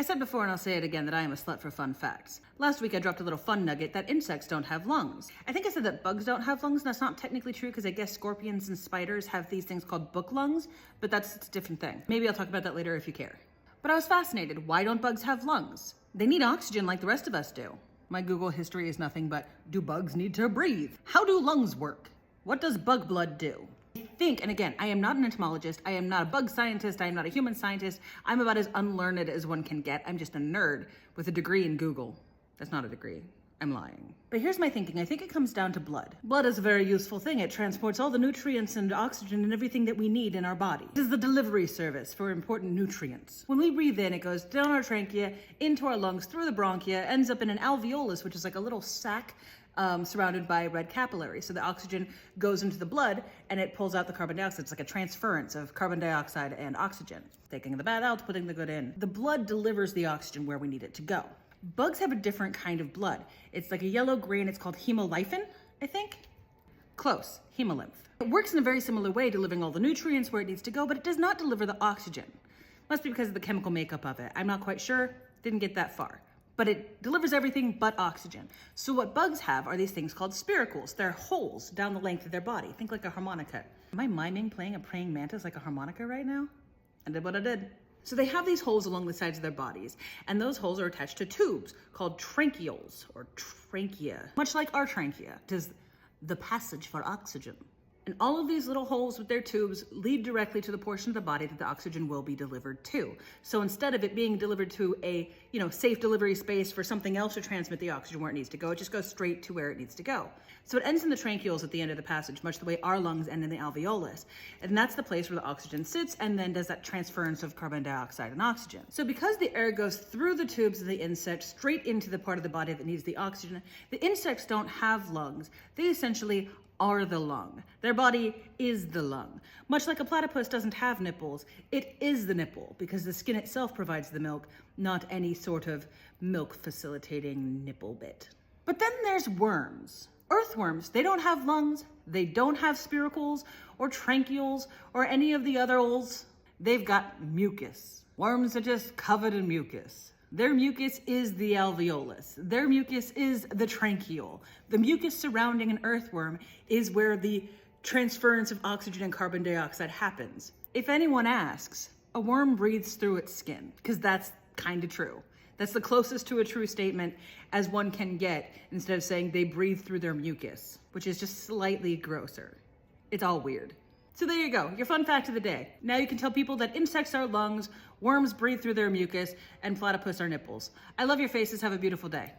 said before, and I'll say it again, that I am a slut for fun facts. Last week I dropped a little fun nugget that insects don't have lungs. I think I said that bugs don't have lungs, and that's not technically true because I guess scorpions and spiders have these things called book lungs, but that's a different thing. Maybe I'll talk about that later if you care. But I was fascinated. Why don't bugs have lungs? They need oxygen like the rest of us do. My Google history is nothing but, do bugs need to breathe? How do lungs work? What does bug blood do? I think, and again, I am not an entomologist, I am not a bug scientist, I am not a human scientist, I'm about as unlearned as one can get. I'm just a nerd with a degree in Google. That's not a degree. I'm lying. But here's my thinking. I think it comes down to blood. Blood is a very useful thing. It transports all the nutrients and oxygen and everything that we need in our body. It is the delivery service for important nutrients. When we breathe in, it goes down our trachea, into our lungs, through the bronchia, ends up in an alveolus, which is like a little sac surrounded by red capillaries. So the oxygen goes into the blood and it pulls out the carbon dioxide. It's like a transference of carbon dioxide and oxygen. Taking the bad out, putting the good in. The blood delivers the oxygen where we need it to go. Bugs have a different kind of blood. It's like a yellow green, it's called hemolymphin, I think? Close, hemolymph. It works in a very similar way, delivering all the nutrients where it needs to go, but it does not deliver the oxygen. Must be because of the chemical makeup of it. I'm not quite sure, didn't get that far. But it delivers everything but oxygen. So what bugs have are these things called spiracles. They're holes down the length of their body. Think like a harmonica. Am I miming playing a praying mantis like a harmonica right now? I did what I did. So they have these holes along the sides of their bodies, and those holes are attached to tubes called tranquioles or trachea. Much like our trachea, it is the passage for oxygen. And all of these little holes with their tubes lead directly to the portion of the body that the oxygen will be delivered to. So instead of it being delivered to a, safe delivery space for something else to transmit the oxygen where it needs to go, it just goes straight to where it needs to go. So it ends in the tranquioles at the end of the passage, much the way our lungs end in the alveolus. And that's the place where the oxygen sits and then does that transference of carbon dioxide and oxygen. So because the air goes through the tubes of the insect straight into the part of the body that needs the oxygen, the insects don't have lungs. They essentially are the lung. Their body is the lung. Much like a platypus doesn't have nipples, it is the nipple because the skin itself provides the milk, not any sort of milk facilitating nipple bit. But then there's worms. Earthworms, they don't have lungs, they don't have spiracles or tranquioles or any of the other holes. They've got mucus. Worms are just covered in mucus. Their mucus is the alveolus. Their mucus is the tranquiole. The mucus surrounding an earthworm is where the transference of oxygen and carbon dioxide happens. If anyone asks, a worm breathes through its skin, because that's kind of true. That's the closest to a true statement as one can get instead of saying they breathe through their mucus, which is just slightly grosser. It's all weird. So there you go, your fun fact of the day. Now you can tell people that insects are lungs, worms breathe through their mucus, and platypus are nipples. I love your faces, have a beautiful day.